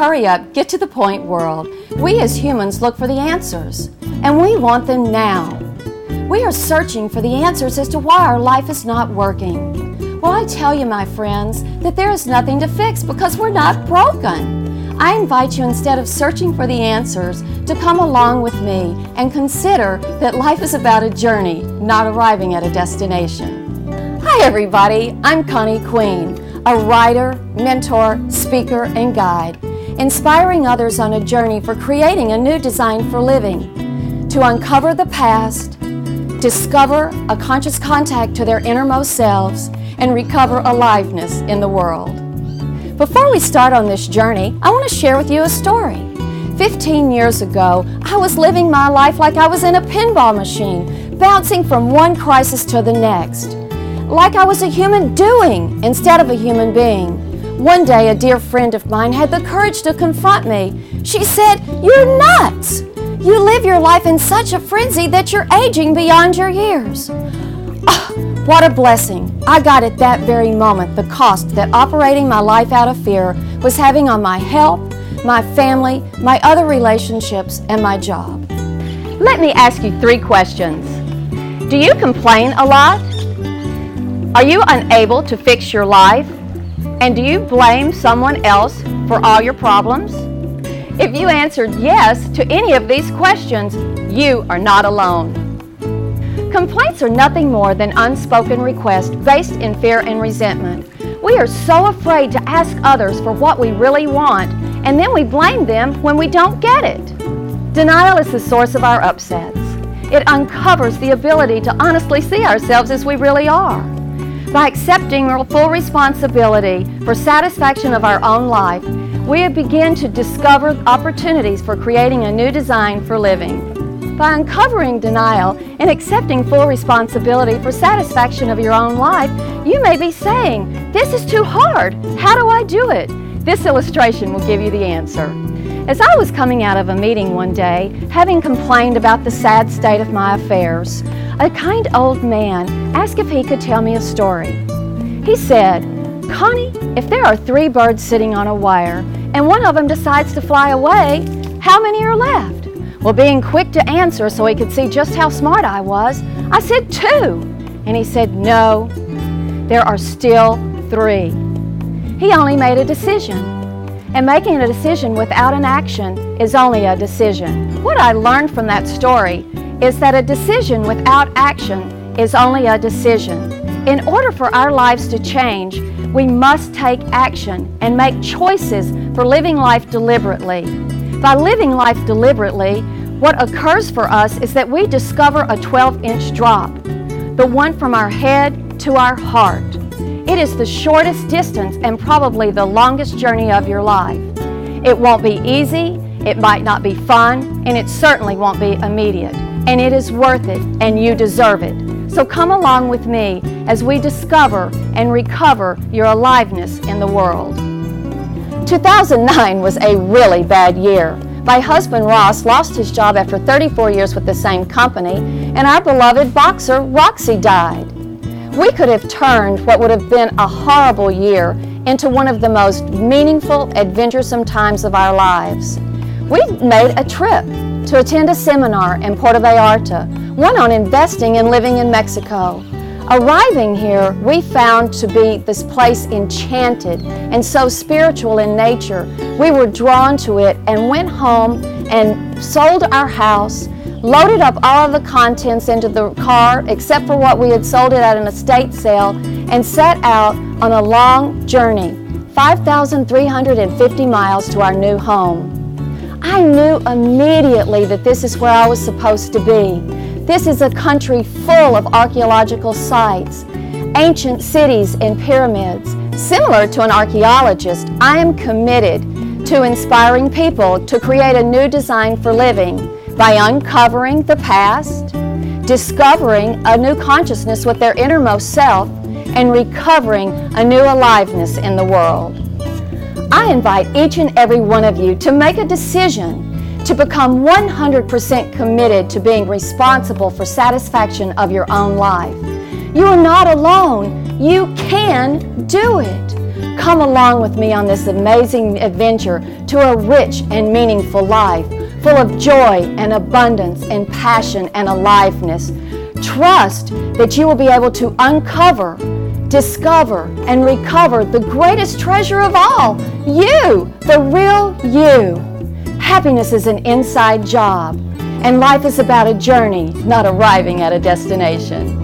hurry up, get to the point world, we as humans look for the answers, and we want them now. We are searching for the answers as to why our life is not working. Well, I tell you, my friends, that there is nothing to fix because we're not broken. I invite you, instead of searching for the answers, to come along with me and consider that life is about a journey, not arriving at a destination. Hi everybody, I'm Connie Queen, a writer, mentor, speaker, and guide, inspiring others on a journey for creating a new design for living, to uncover the past, discover a conscious contact to their innermost selves, and recover aliveness in the world. Before we start on this journey, I want to share with you a story. 15 years ago, I was living my life like I was in a pinball machine, bouncing from one crisis to the next, like I was a human doing instead of a human being. One day, a dear friend of mine had the courage to confront me. She said, "You're nuts! You live your life in such a frenzy that you're aging beyond your years." Oh, what a blessing. I got at that very moment the cost that operating my life out of fear was having on my health, my family, my other relationships, and my job. Let me ask you 3 questions. Do you complain a lot? Are you unable to fix your life? And do you blame someone else for all your problems? If you answered yes to any of these questions, you are not alone. Complaints are nothing more than unspoken requests based in fear and resentment. We are so afraid to ask others for what we really want, and then we blame them when we don't get it. Denial is the source of our upsets. It uncovers the ability to honestly see ourselves as we really are. By accepting full responsibility for satisfaction of our own life, we begin to discover opportunities for creating a new design for living. By uncovering denial and accepting full responsibility for satisfaction of your own life, you may be saying, "This is too hard. How do I do it?" This illustration will give you the answer. As I was coming out of a meeting one day, having complained about the sad state of my affairs, a kind old man asked if he could tell me a story. He said, "Connie, if there are 3 birds sitting on a wire and one of them decides to fly away, how many are left?" Well, being quick to answer so he could see just how smart I was, I said 2. And he said, "No, there are still 3. He only made a decision. And making a decision without an action is only a decision. What I learned from that story is that a decision without action is only a decision. In order for our lives to change, we must take action and make choices for living life deliberately. By living life deliberately, what occurs for us is that we discover a 12-inch drop, the one from our head to our heart. It is the shortest distance and probably the longest journey of your life. It won't be easy, it might not be fun, and it certainly won't be immediate. And it is worth it, and you deserve it. So come along with me as we discover and recover your aliveness in the world. 2009 was a really bad year. My husband Ross lost his job after 34 years with the same company, and our beloved boxer Roxy died. We could have turned what would have been a horrible year into one of the most meaningful, adventuresome times of our lives. We made a trip to attend a seminar in Puerto Vallarta, one on investing and living in Mexico. Arriving here, we found to be this place enchanted and so spiritual in nature. We were drawn to it and went home and sold our house, loaded up all of the contents into the car except for what we had sold it at an estate sale, and set out on a long journey, 5,350 miles to our new home. I knew immediately that this is where I was supposed to be. This is a country full of archaeological sites, ancient cities and pyramids. Similar to an archaeologist, I am committed to inspiring people to create a new design for living by uncovering the past, discovering a new consciousness with their innermost self, and recovering a new aliveness in the world. I invite each and every one of you to make a decision to become 100% committed to being responsible for satisfaction of your own life. You are not alone. You can do it. Come along with me on this amazing adventure to a rich and meaningful life, full of joy and abundance and passion and aliveness. Trust that you will be able to uncover, discover, and recover the greatest treasure of all, you, the real you. Happiness is an inside job, and life is about a journey, not arriving at a destination.